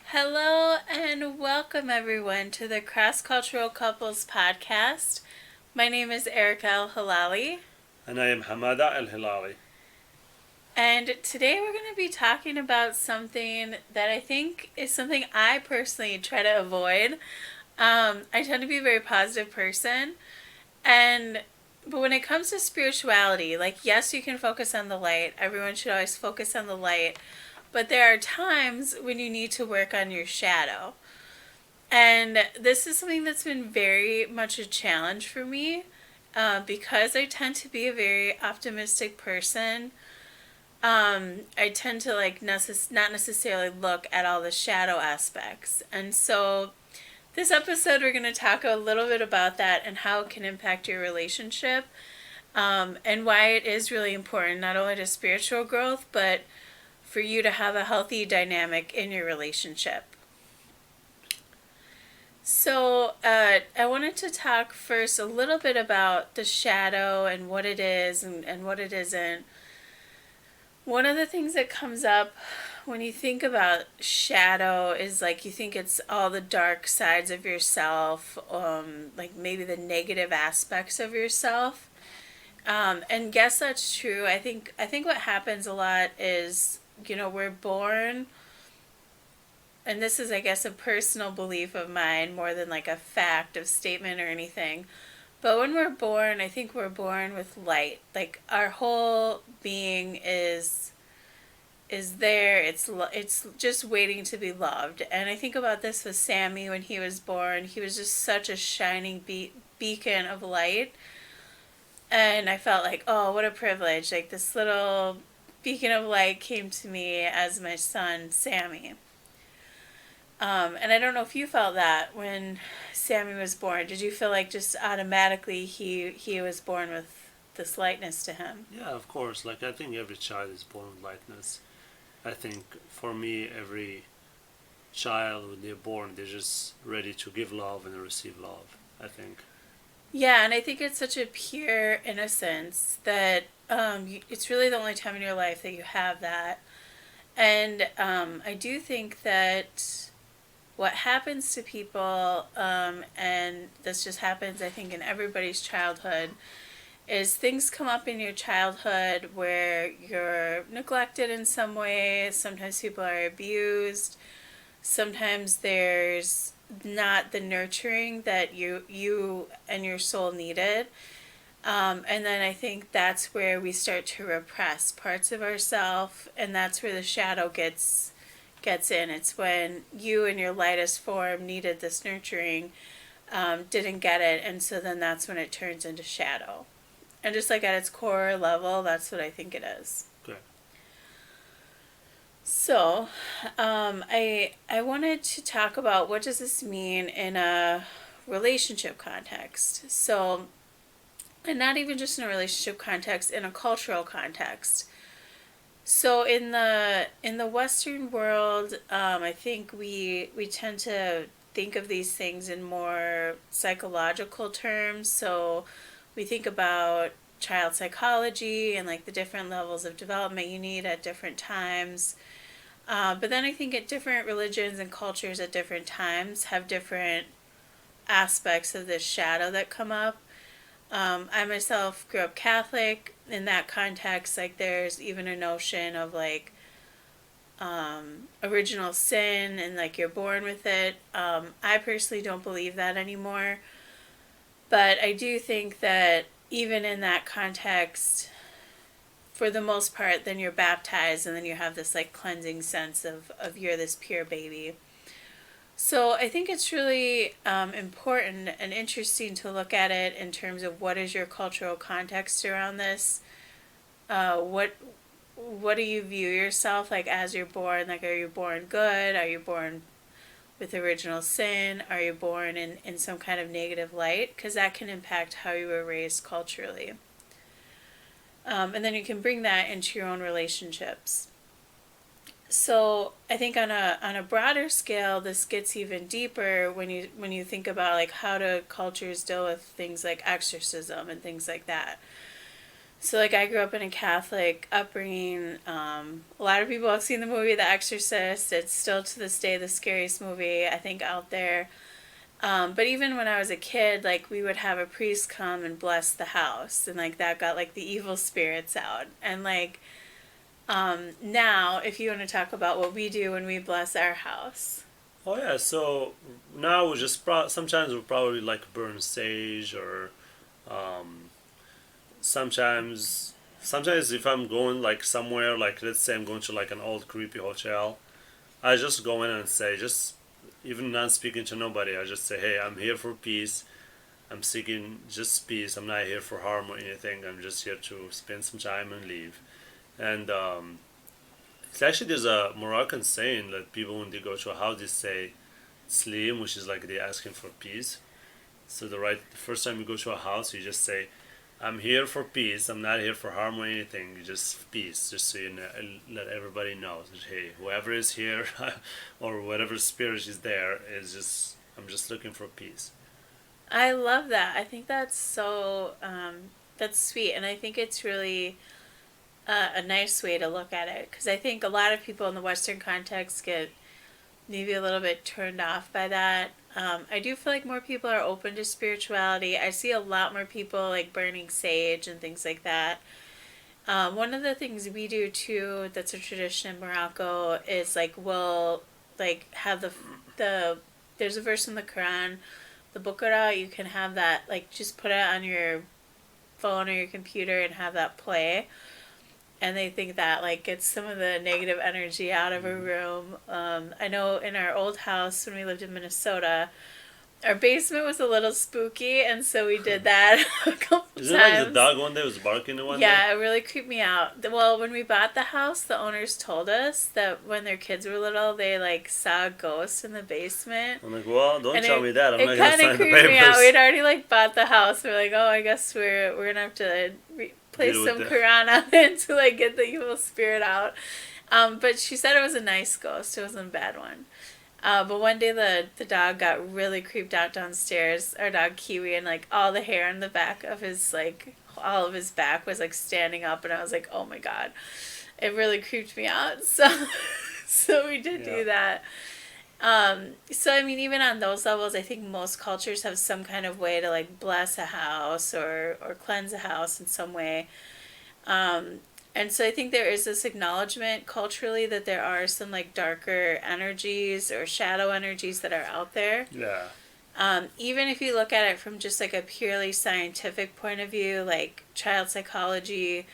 Hello and welcome everyone to the Cross Cultural Couples podcast. My name is Erica Al Halali, أنا يا حمادة الهلالي. and today we're going to be talking about something that I think is something I personally try to avoid. I tend to be a very positive person, but when it comes to spirituality, like, yes, you can focus on the light. Everyone should always focus on the light. But there are times when you need to work on your shadow. And this is something that's been very much a challenge for me because I tend to be a very optimistic person. I tend to not necessarily look at all the shadow aspects. And so this episode we're going to talk a little bit about that and how it can impact your relationship, and why it is really important not only to spiritual growth but for you to have a healthy dynamic in your relationship. So, I wanted to talk first a little bit about the shadow and what it is and what it isn't. One of the things that comes up when you think about shadow is like you think it's all the dark sides of yourself, like maybe the negative aspects of yourself. And guess that's true. I think what happens a lot is, we're born, and this is, I guess, a personal belief of mine more than like a fact of statement or anything. But when we're born, I think we're born with light. Like our whole being is there. It's just waiting to be loved. And I think about this with Sammy when he was born. He was just such a shining beacon of light. And I felt like, oh, what a privilege. Like this little beacon of light came to me as my son, Sammy. And I don't know if you felt that when Sammy was born. Did you feel like just automatically he was born with this lightness to him? Yeah, of course. Like I think every child is born with lightness. I think for me, every child when they're born, they're just ready to give love and receive love. I think. Yeah, and I think it's such a pure innocence that it's really the only time in your life that you have that. And I do think that what happens to people, and this just happens, I think, in everybody's childhood, is things come up in your childhood where you're neglected in some way. Sometimes people are abused. Sometimes there's not the nurturing that you and your soul needed. And then I think that's where we start to repress parts of ourselves, and that's where the shadow gets in. It's when you in your lightest form needed this nurturing, didn't get it, and so then that's when it turns into shadow. And just like at its core level, that's what I think it is. Okay. So, I wanted to talk about what does this mean in a relationship context. So, and not even just in a relationship context, in a cultural context. So in the Western world, I think we tend to think of these things in more psychological terms. So we think about child psychology and like the different levels of development you need at different times. But then I think at different religions and cultures at different times have different aspects of this shadow that come up. I myself grew up Catholic. In that context, like there's even a notion of like original sin and like you're born with it. I personally don't believe that anymore, but I do think that even in that context, for the most part, then you're baptized and then you have this like cleansing sense of you're this pure baby. So I think it's really important and interesting to look at it in terms of what is your cultural context around this. What do you view yourself like as you're born? Like, are you born good? Are you born with original sin? Are you born in some kind of negative light? Because that can impact how you were raised culturally. And then you can bring that into your own relationships. So I think on a broader scale, this gets even deeper when you think about like how do cultures deal with things like exorcism and things like that. So, like, I grew up in a Catholic upbringing. A lot of people have seen the movie The Exorcist. It's still to this day the scariest movie, I think, out there. But even when I was a kid, like, we would have a priest come and bless the house. And, like, that got, like, the evil spirits out. And, like, now, if you want to talk about what we do when we bless our house. Oh yeah, so now we just sometimes we'll probably like burn sage or um, sometimes if I'm going like somewhere, like let's say I'm going to like an old creepy hotel, I just go in and say, just even not speaking to nobody, I just say, hey, I'm here for peace. I'm seeking just peace. I'm not here for harm or anything. I'm just here to spend some time and leave. And it's actually there's a Moroccan saying that people when they go to a house they say "slim," which is like they asking for peace. So the first time you go to a house, you just say, "I'm here for peace. I'm not here for harm or anything. Just peace, just so you know, let everybody know that hey, whoever is here, or whatever spirit is there, is just I'm just looking for peace." I love that. I think that's so, that's sweet. And I think it's really a nice way to look at it. Because I think a lot of people in the Western context get maybe a little bit turned off by that. I do feel like more people are open to spirituality. I see a lot more people like burning sage and things like that. One of the things we do too, that's a tradition in Morocco, is like we'll like have the there's a verse in the Quran, the Bukara. You can have that like just put it on your phone or your computer and have that play, and they think that like gets some of the negative energy out of a room. I know in our old house when we lived in Minnesota, our basement was a little spooky, and so we did that a couple Is it like the times. dog one day was barking the one day? Yeah, it really creeped me out. Well, when we bought the house, the owners told us that when their kids were little, they like saw a ghost in the basement. I'm like, well, don't And tell me that. I'm it not gonna kind of sign the creeped me out. papers. We'd already like bought the house. We're like, oh, I guess we're gonna have to place Deal with some that. Quran on it to like get the evil spirit out. But she said it was a nice ghost. It wasn't a bad one. But one day the dog got really creeped out downstairs. Our dog Kiwi, and like all the hair on the back of his like all of his back was like standing up, and I was like, oh my god, it really creeped me out. So so we did Yeah. do that. So I mean, even on those levels, I think most cultures have some kind of way to like bless a house or cleanse a house in some way. Um, and so I think there is this acknowledgement culturally that there are some like darker energies or shadow energies that are out there. Yeah. Even if you look at it from just like a purely scientific point of view, like child psychology,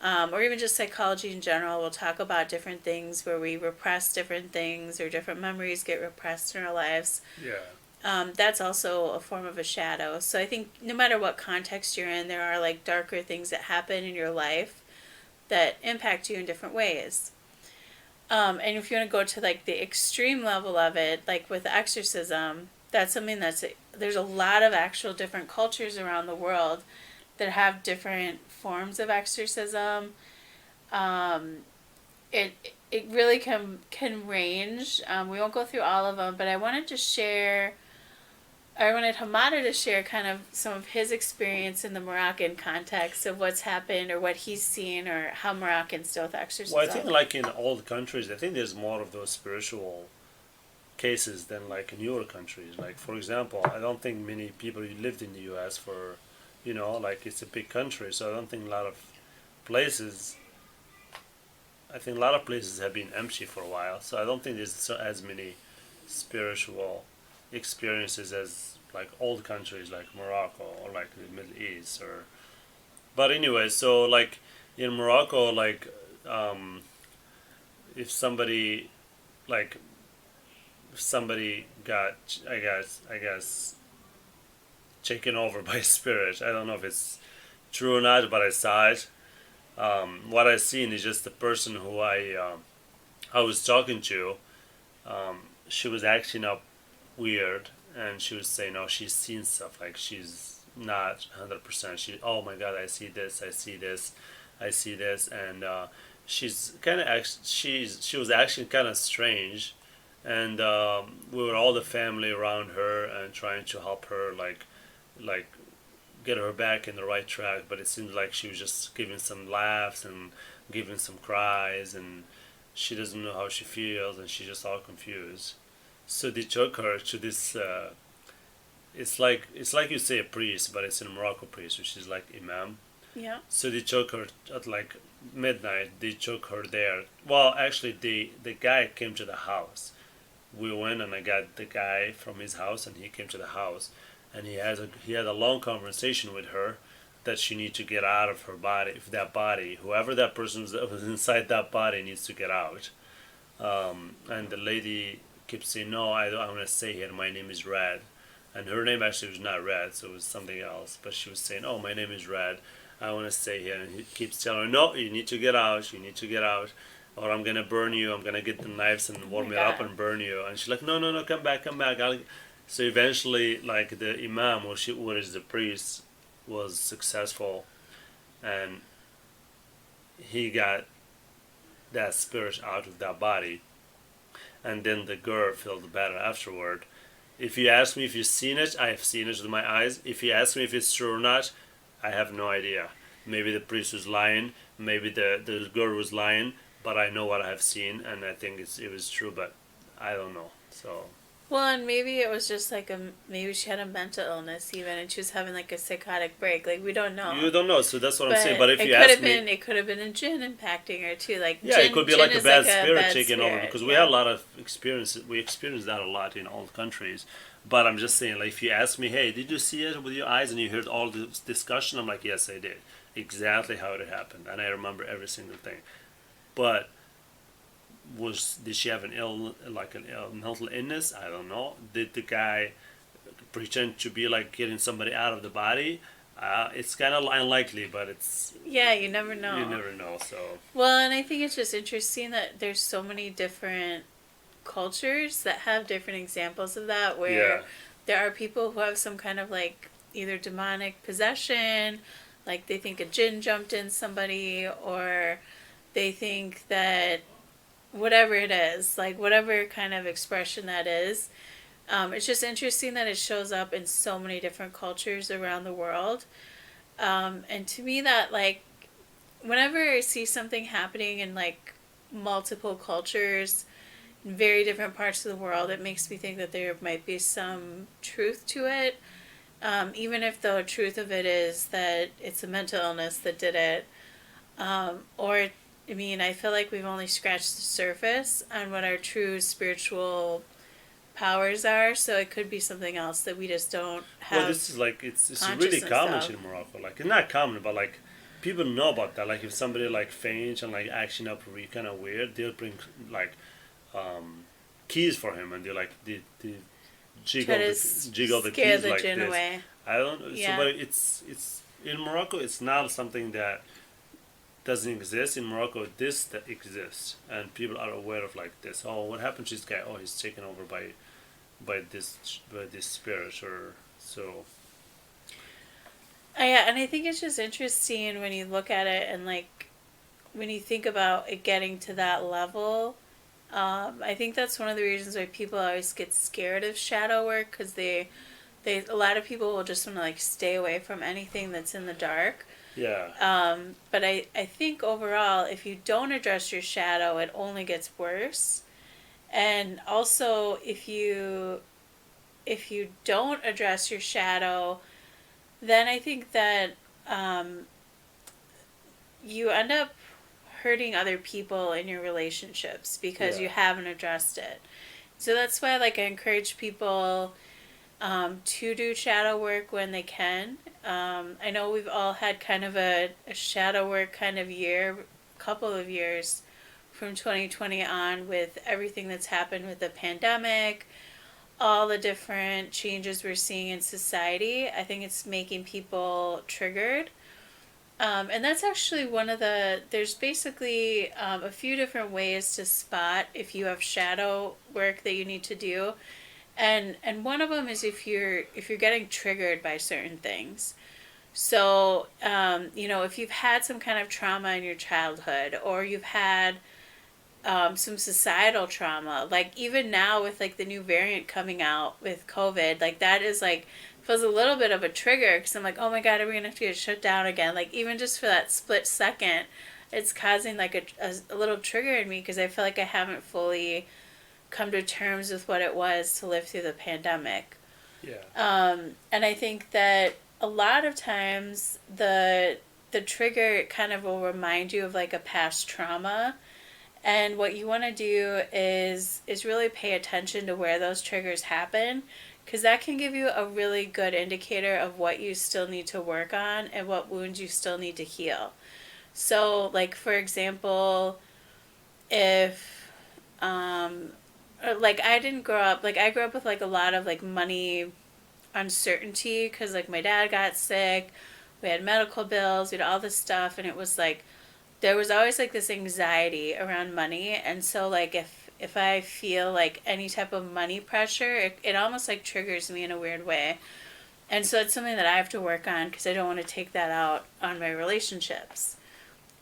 or even just psychology in general, we'll talk about different things where we repress different things or different memories get repressed in our lives. Yeah. That's also a form of a shadow. So I think no matter what context you're in, there are like darker things that happen in your life that impact you in different ways. And if you want to go to like the extreme level of it, like with exorcism, that's something there's a lot of actual different cultures around the world that have different forms of exorcism. Um, it really can range. We won't go through all of them, but I wanted Hamada to share kind of some of his experience in the Moroccan context of what's happened or what he's seen or how Moroccans deal with exorcism. Well, I think like in old countries, I think there's more of those spiritual cases than like in newer countries. Like for example, I don't think many people lived in the U.S. for, like it's a big country, so I don't think a lot of places. I think a lot of places have been empty for a while, so I don't think there's as many spiritual experiences as like old countries like Morocco or like the Middle East or. But anyway, so like in Morocco, like if somebody like if somebody got I guess taken over by a spirit. I don't know if it's true or not, but I saw it. What I seen is just the person who I was talking to. She was acting up weird, and she was saying, "Oh, she's seen stuff. Like she's not 100%. She, oh my God, I see this. I see this. I see this." And she's kind of she was actually kind of strange, and we were all the family around her and trying to help her like get her back in the right track, but it seems like she was just giving some laughs and giving some cries, and she doesn't know how she feels, and she's just all confused. So they took her to this. It's like you say a priest, but it's in Morocco priest, which is like imam. Yeah. So they took her at like midnight. They took her there. Well, actually, the guy came to the house. We went and I got the guy from his house, and he came to the house, and he had a long conversation with her that she needs to get out of her body. If that body, whoever that person was inside that body, needs to get out. And the lady kept saying, "No, I want to stay here. My name is Red." And her name actually was not Red, so it was something else. But she was saying, "Oh, my name is Red. I want to stay here." And he keeps telling her, "No, you need to get out. You need to get out, or I'm gonna burn you. I'm gonna get the knives and warm it up and burn you." And she's like, "No, no, no, come back, come back." So eventually, like the imam, or is the priest, was successful, and he got that spirit out of that body, and then the girl felt better afterward. If you ask me if you've seen it, I have seen it with my eyes. If you ask me if it's true or not, I have no idea. Maybe the priest was lying, maybe the girl was lying, but I know what I have seen, and I think it was true, but I don't know. So Well, and maybe it was just like maybe she had a mental illness even, and she was having like a psychotic break. Like, we don't know. you don't know, so that's what I'm But saying. But if it you could ask have me, been, it could have been a jinn impacting her too. Like, yeah, jinn, it could be jinn like a is bad like spirit bad taking over, spirit, because we yeah. have a lot of experience. We experience that a lot in all countries. But I'm just saying, like, if you ask me, hey, did you see it with your eyes and you heard all this discussion? I'm like, yes, I did. Exactly how it happened, and I remember every single thing. But did she have an mental illness? I don't know. Did the guy pretend to be like getting somebody out of the body? It's kind of unlikely, but Yeah, you never know. you never know. So Well, and I think it's just interesting that there's so many different cultures that have different examples of that, where yeah, there are people who have some kind of like either demonic possession, like they think a jinn jumped in somebody, or they think that whatever it is, like whatever kind of expression that is. It's just interesting that it shows up in so many different cultures around the world. And to me, that like whenever I see something happening in like multiple cultures in very different parts of the world, it makes me think that there might be some truth to it. Even if the truth of it is that it's a mental illness that did it. Or, I mean, I feel like we've only scratched the surface on what our true spiritual powers are, so it could be something else that we just don't have. well, this is like it's really consciousness common of. in Morocco. Like, it's not common, but like people know about that. Like, if somebody like faints and like acting up really kind of weird, they'll bring like keys for him, and they're like they Try to jiggle the scare keys the like jinn this. away. I don't know. Yeah. So, but it's in Morocco. It's not something that doesn't exist in Morocco. This that exists, and people are aware of like this. Oh, what happened to this guy? Oh, he's taken over by this spirit, or so. Yeah, and I think it's just interesting when you look at it and like when you think about it getting to that level. I think that's one of the reasons why people always get scared of shadow work, because a lot of people will just want to like stay away from anything that's in the dark. Yeah. But I think overall, if you don't address your shadow, it only gets worse. And also, if you don't address your shadow, then I think that you end up hurting other people in your relationships because Yeah. you haven't addressed it. So that's why, like, I encourage people to do shadow work when they can. I know we've all had kind of a shadow work kind of year, couple of years from 2020 on, with everything that's happened with the pandemic, all the different changes we're seeing in society. I think it's making people triggered. And that's actually there's basically a few different ways to spot if you have shadow work that you need to do. And one of them is if you're getting triggered by certain things. So, if you've had some kind of trauma in your childhood, or you've had some societal trauma, like even now with like the new variant coming out with COVID, like that is like feels a little bit of a trigger because I'm like, oh my God, are we going to have to get shut down again? Like, even just for that split second, it's causing like a little trigger in me because I feel like I haven't fully come to terms with what it was to live through the pandemic. Yeah. And I think that a lot of times the trigger kind of will remind you of like a past trauma. And what you want to do is really pay attention to where those triggers happen, because that can give you a really good indicator of what you still need to work on and what wounds you still need to heal. So, like for example, if like I didn't grow up like I grew up with like a lot of like money uncertainty because like my dad got sick, we had medical bills, we had all this stuff, and it was like there was always like this anxiety around money. And so like if I feel like any type of money pressure, it almost like triggers me in a weird way. And so it's something that I have to work on because I don't want to take that out on my relationships.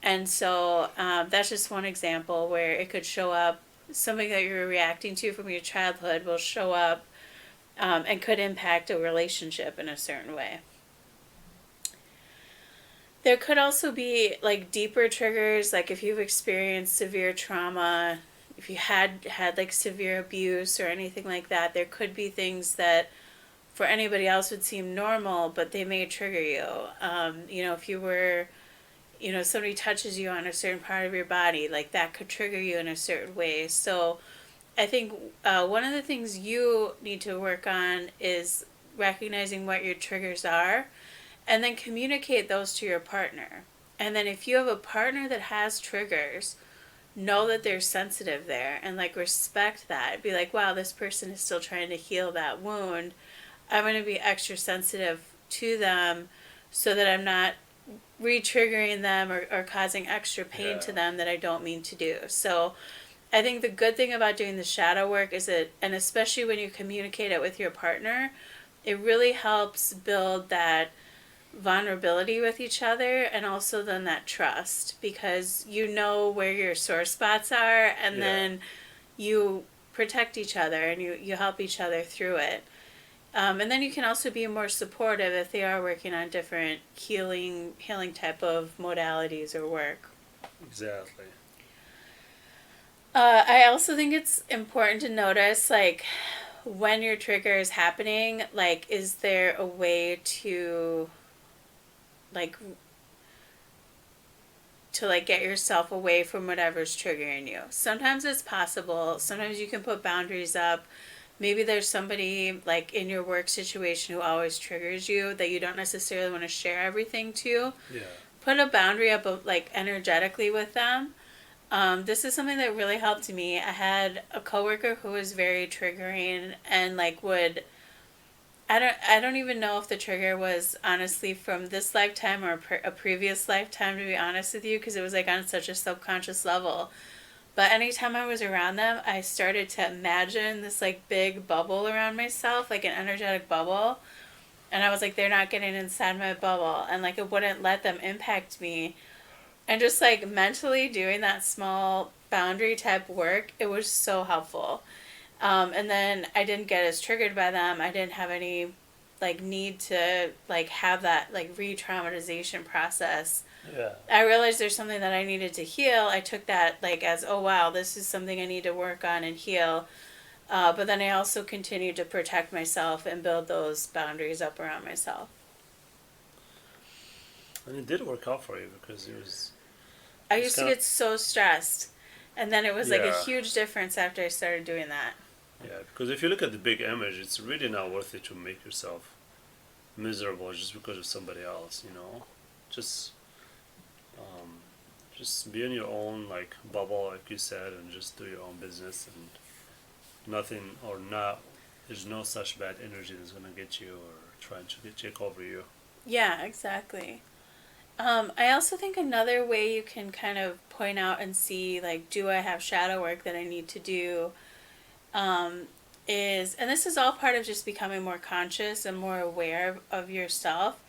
And so that's just one example where it could show up. Something that you're reacting to from your childhood will show up and could impact a relationship in a certain way. There could also be like deeper triggers, like if you've experienced severe trauma, if you had like severe abuse or anything like that, there could be things that for anybody else would seem normal, but they may trigger you. If you were, somebody touches you on a certain part of your body, like that could trigger you in a certain way. So I think one of the things you need to work on is recognizing what your triggers are and then communicate those to your partner. And then if you have a partner that has triggers, know that they're sensitive there and like respect that. Be like, wow, this person is still trying to heal that wound. I'm going to be extra sensitive to them so that I'm not re-triggering them or causing extra pain to them that I don't mean to do. So I think the good thing about doing the shadow work is that, and especially when you communicate it with your partner, it really helps build that vulnerability with each other and also then that trust, because you know where your sore spots are, and then you protect each other and you help each other through it. And then you can also be more supportive if they are working on different healing type of modalities or work. Exactly. I also think it's important to notice, like, when your trigger is happening, like, is there a way to, like, get yourself away from whatever's triggering you? Sometimes it's possible. Sometimes you can put boundaries up. Maybe there's somebody, like, in your work situation who always triggers you that you don't necessarily want to share everything to. Yeah. Put a boundary up, like, energetically with them. This is something that really helped me. I had a coworker who was very triggering and like I don't even know if the trigger was honestly from this lifetime or a previous lifetime, to be honest with you, because it was like on such a subconscious level. But anytime I was around them, I started to imagine this like big bubble around myself, like an energetic bubble. And I was like, they're not getting inside my bubble. And like it wouldn't let them impact me. And just like mentally doing that small boundary type work, it was so helpful. And then I didn't get as triggered by them. I didn't have any like need to like have that like re-traumatization process. Yeah. I realized there's something that I needed to heal. I took that like as, oh wow, this is something I need to work on and heal. But then I also continued to protect myself and build those boundaries up around myself. And it did work out for you because it was. I used to get so stressed. And then it was like a Yeah. huge difference after I started doing that. Yeah, because if you look at the big image, it's really not worth it to make yourself miserable just because of somebody else. Just um, just be in your own like bubble, like you said, and just do your own business, and nothing or not. There's no such bad energy that's gonna get you or trying to take over you. Yeah, exactly. I also think another way you can kind of point out and see, like, do I have shadow work that I need to do, is, and this is all part of just becoming more conscious and more aware of yourself.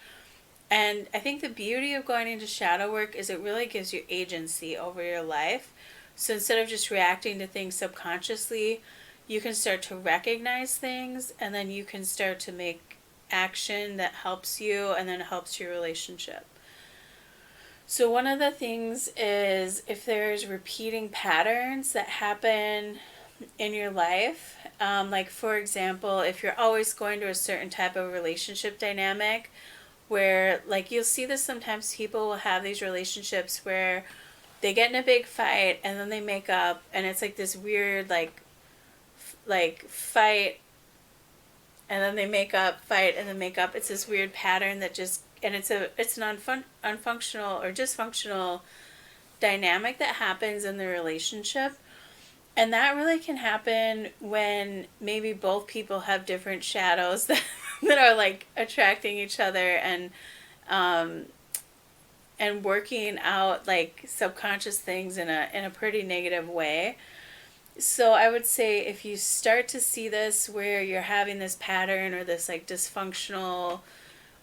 And I think the beauty of going into shadow work is it really gives you agency over your life. So instead of just reacting to things subconsciously, you can start to recognize things and then you can start to make action that helps you and then helps your relationship. So one of the things is if there's repeating patterns that happen in your life, like for example, if you're always going to a certain type of relationship dynamic where like you'll see this sometimes, people will have these relationships where they get in a big fight and then they make up, and it's like this weird like fight, and then they make up, fight, and then make up. It's this weird pattern that just, and it's an unfunctional or dysfunctional dynamic that happens in the relationship. And that really can happen when maybe both people have different shadows that are like attracting each other um, and working out like subconscious things in a pretty negative way. So I would say if you start to see this where you're having this pattern or this like dysfunctional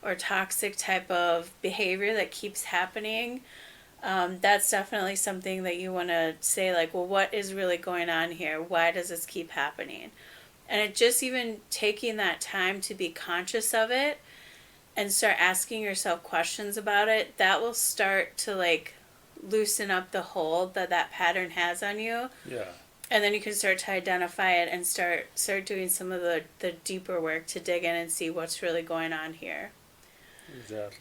or toxic type of behavior that keeps happening, that's definitely something that you want to say like, well, what is really going on here? Why does this keep happening? And it just even taking that time to be conscious of it and start asking yourself questions about it, that will start to like loosen up the hold that that pattern has on you. Yeah. And then you can start to identify it and start doing some of the deeper work to dig in and see what's really going on here. Exactly.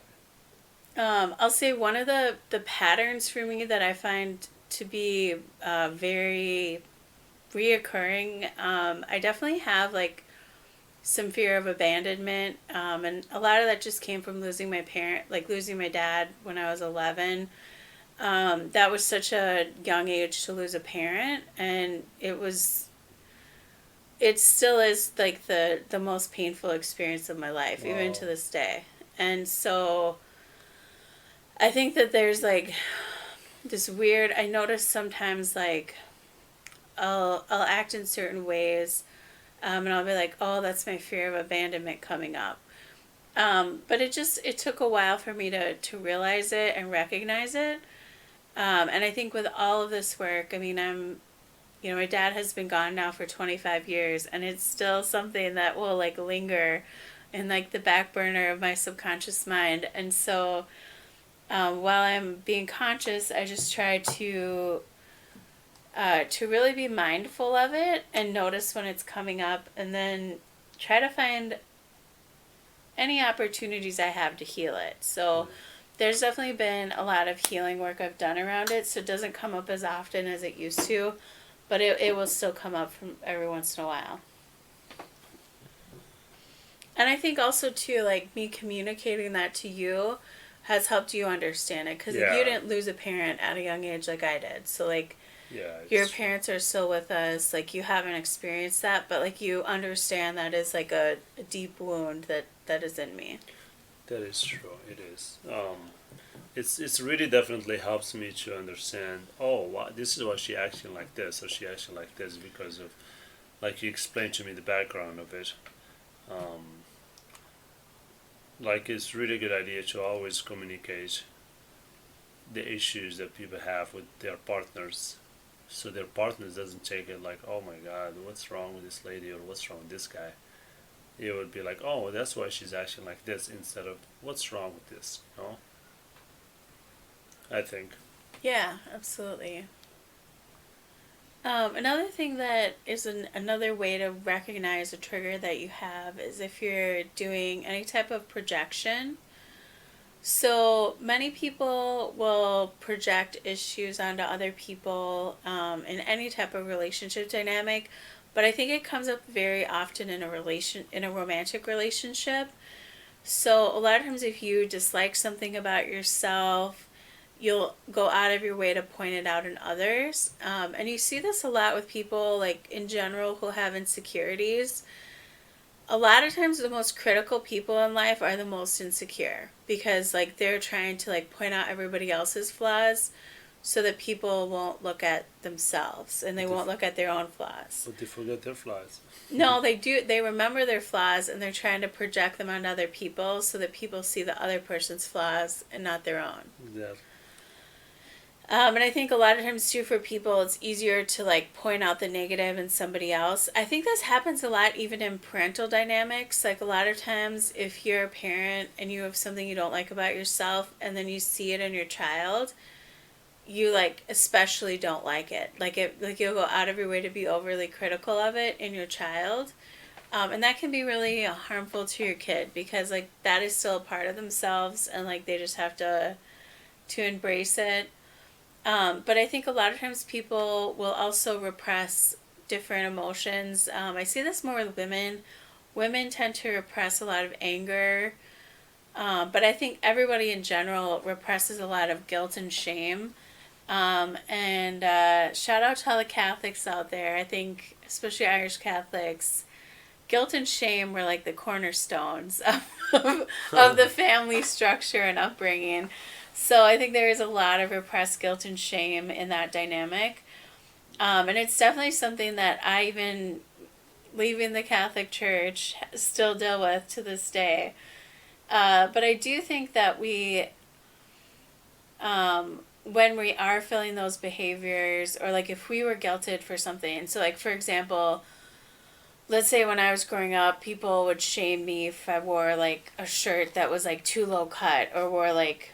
I'll say one of the patterns for me that I find to be very reoccurring, I definitely have like some fear of abandonment, and a lot of that just came from losing my parent, like losing my dad when I was 11. That was such a young age to lose a parent, and it still is like the most painful experience of my life, wow, even to this day. And so I think that there's like this weird, I notice sometimes like I'll act in certain ways, and I'll be like, oh, that's my fear of abandonment coming up. But it took a while for me to realize it and recognize it. And I think with all of this work, I mean, my dad has been gone now for 25 years, and it's still something that will like linger in like the back burner of my subconscious mind. And so while I'm being conscious, I just try to really be mindful of it and notice when it's coming up, and then try to find any opportunities I have to heal it. So there's definitely been a lot of healing work I've done around it, so it doesn't come up as often as it used to, but it will still come up from every once in a while. And I think also too, like me communicating that to you has helped you understand it, because you didn't lose a parent at a young age like I did. So like your parents are still with us, like you haven't experienced that, but like you understand that is like a deep wound that is in me. That is true. It is. It's really definitely helps me to understand. Oh, wow, this is why she acting like this, or she acting like this because of, like you explained to me the background of it. Like it's really a good idea to always communicate the issues that people have with their partners, so their partners doesn't take it like, oh my God, what's wrong with this lady, or what's wrong with this guy. It would be like, oh, that's why she's acting like this, instead of what's wrong with this, I think. Yeah, absolutely. Another thing that is another way to recognize a trigger that you have is if you're doing any type of projection. So many people will project issues onto other people in any type of relationship dynamic, but I think it comes up very often in a romantic relationship. So a lot of times if you dislike something about yourself, you'll go out of your way to point it out in others. And you see this a lot with people like in general who have insecurities. A lot of times the most critical people in life are the most insecure, because like they're trying to like point out everybody else's flaws so that people won't look at themselves and they won't look at their own flaws. But they forget their flaws. No, they do. They remember their flaws and they're trying to project them on other people so that people see the other person's flaws and not their own. Exactly. And I think a lot of times too for people, it's easier to like point out the negative in somebody else. I think this happens a lot even in parental dynamics. Like a lot of times, if you're a parent and you have something you don't like about yourself, and then you see it in your child, you like especially don't like it. Like you'll go out of your way to be overly critical of it in your child. And that can be really harmful to your kid because like that is still a part of themselves, and like they just have to embrace it. But I think a lot of times people will also repress different emotions. I see this more with women. Women tend to repress a lot of anger, but I think everybody in general represses a lot of guilt and shame. And shout out to all the Catholics out there. I think, especially Irish Catholics, guilt and shame were like the cornerstones of the family structure and upbringing. So I think there is a lot of repressed guilt and shame in that dynamic. And it's definitely something that I, even leaving the Catholic Church, still deal with to this day. But I do think that when we are feeling those behaviors, or like if we were guilted for something, so like for example, let's say when I was growing up, people would shame me if I wore like a shirt that was like too low cut, or wore like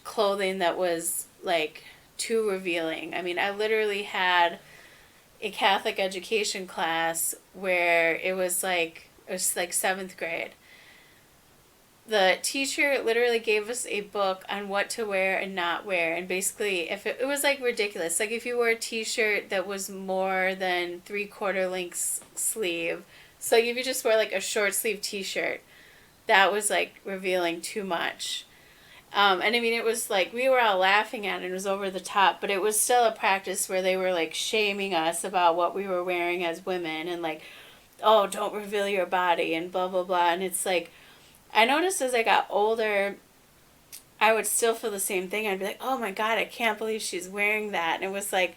clothing that was like too revealing. I mean, I literally had a Catholic education class where it was like 7th grade. The teacher literally gave us a book on what to wear and not wear, and basically if it was like ridiculous, like if you wore a t-shirt that was more than 3/4 length sleeve, so if you just wear like a short sleeve t-shirt, that was like revealing too much. And I mean, it was like we were all laughing at it, it was over the top, but it was still a practice where they were like shaming us about what we were wearing as women, and like, oh, don't reveal your body and blah blah blah. And it's like, I noticed as I got older, I would still feel the same thing. I'd be like, oh my God, I can't believe she's wearing that. And it was like,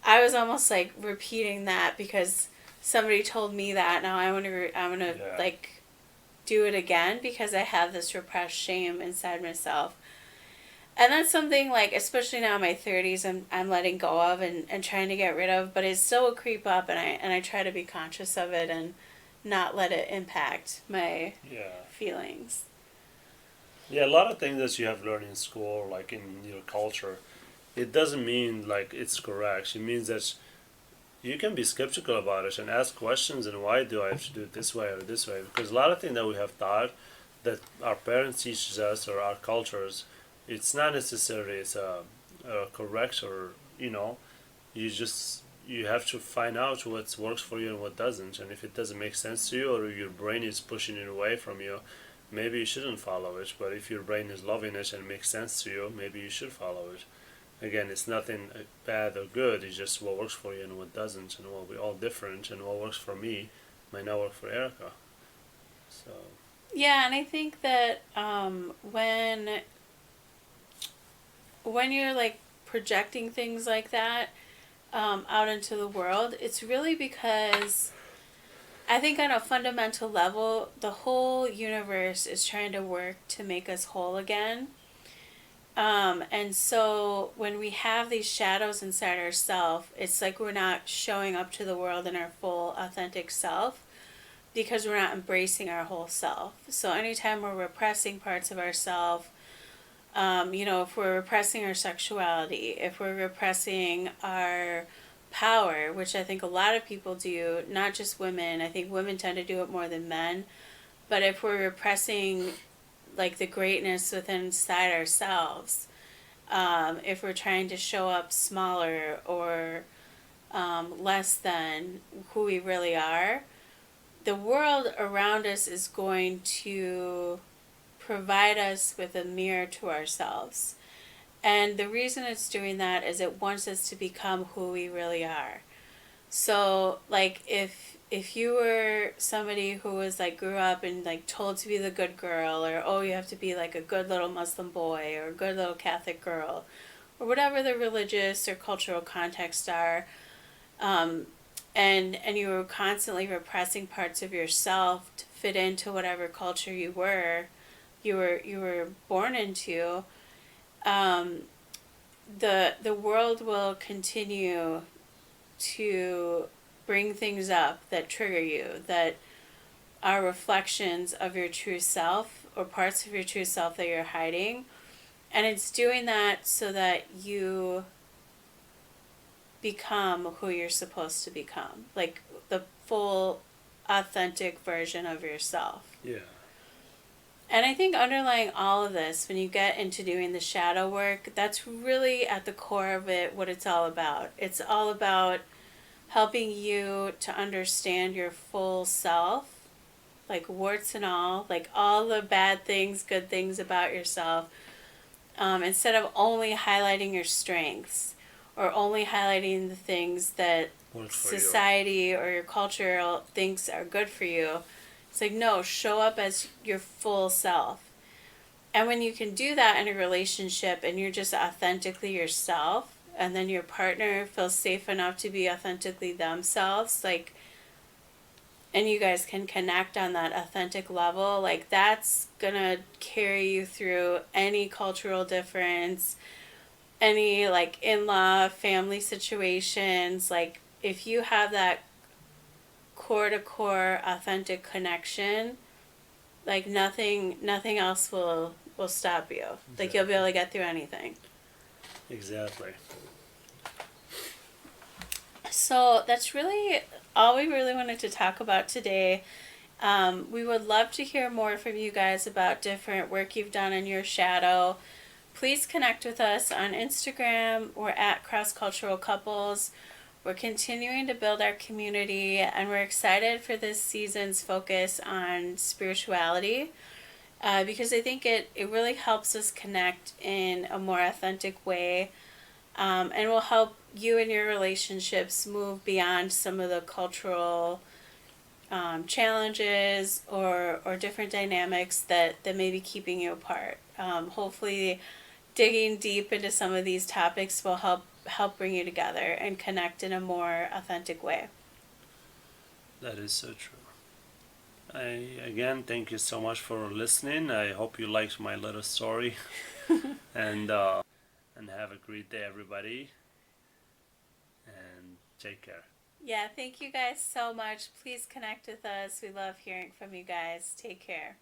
I was almost like repeating that because somebody told me that. Now I want to Yeah. like do it again because I have this repressed shame inside myself. And that's something like, especially now in my 30s, I'm letting go of and trying to get rid of, but it still will creep up, and I try to be conscious of it and not let it impact my Yeah. feelings. Yeah, a lot of things that you have learned in school, like in your culture, it doesn't mean like it's correct. It means that you can be skeptical about it and ask questions, and why do I have to do it this way or this way? Because a lot of things that we have taught, that our parents teaches us, or our cultures, it's not necessarily it's correct, or you just you have to find out what works for you and what doesn't. And if it doesn't make sense to you, or your brain is pushing it away from you, maybe you shouldn't follow it. But if your brain is loving it and makes sense to you, maybe you should follow it. Again, it's nothing bad or good. It's just what works for you and what doesn't, and we're all different. And what works for me might not work for Erica. So Yeah, and I think that when you're like projecting things like that out into the world, it's really because I think on a fundamental level, the whole universe is trying to work to make us whole again. And so when we have these shadows inside ourselves, it's like we're not showing up to the world in our full, authentic self because we're not embracing our whole self. So anytime we're repressing parts of ourselves, if we're repressing our sexuality, if we're repressing our power, which I think a lot of people do, not just women, I think women tend to do it more than men, but if we're repressing like the greatness within inside ourselves, if we're trying to show up smaller or less than who we really are, the world around us is going to provide us with a mirror to ourselves. And the reason it's doing that is it wants us to become who we really are. So, like, if you were somebody who was like grew up and like told to be the good girl, or oh, you have to be like a good little Muslim boy or a good little Catholic girl, or whatever the religious or cultural contexts are, and you were constantly repressing parts of yourself to fit into whatever culture you were born into, the world will continue to bring things up that trigger you, that are reflections of your true self or parts of your true self that you're hiding. And it's doing that so that you become who you're supposed to become, like the full, authentic version of yourself. Yeah. And I think underlying all of this, when you get into doing the shadow work, that's really at the core of it what it's all about. It's all about helping you to understand your full self, like warts and all, like all the bad things, good things about yourself, instead of only highlighting your strengths or only highlighting the things that society or your culture thinks are good for you. It's like, no, show up as your full self. And when you can do that in a relationship and you're just authentically yourself, and then your partner feels safe enough to be authentically themselves, like, and you guys can connect on that authentic level, like, that's gonna carry you through any cultural difference, any, like, in-law, family situations. Like, if you have that core-to-core authentic connection, like, nothing else will stop you. Exactly. Like, you'll be able to get through anything. Exactly. So that's really all we really wanted to talk about today. We would love to hear more from you guys about different work you've done in your shadow. Please connect with us on Instagram. We're at Cross Cultural Couples. We're continuing to build our community, and we're excited for this season's focus on spirituality, because I think it really helps us connect in a more authentic way, and will help you and your relationships move beyond some of the cultural challenges or different dynamics that may be keeping you apart. Hopefully digging deep into some of these topics will help bring you together and connect in a more authentic way. That is so true. Again, thank you so much for listening. I hope you liked my little story. and have a great day, everybody. And take care. Yeah, thank you guys so much. Please connect with us. We love hearing from you guys. Take care.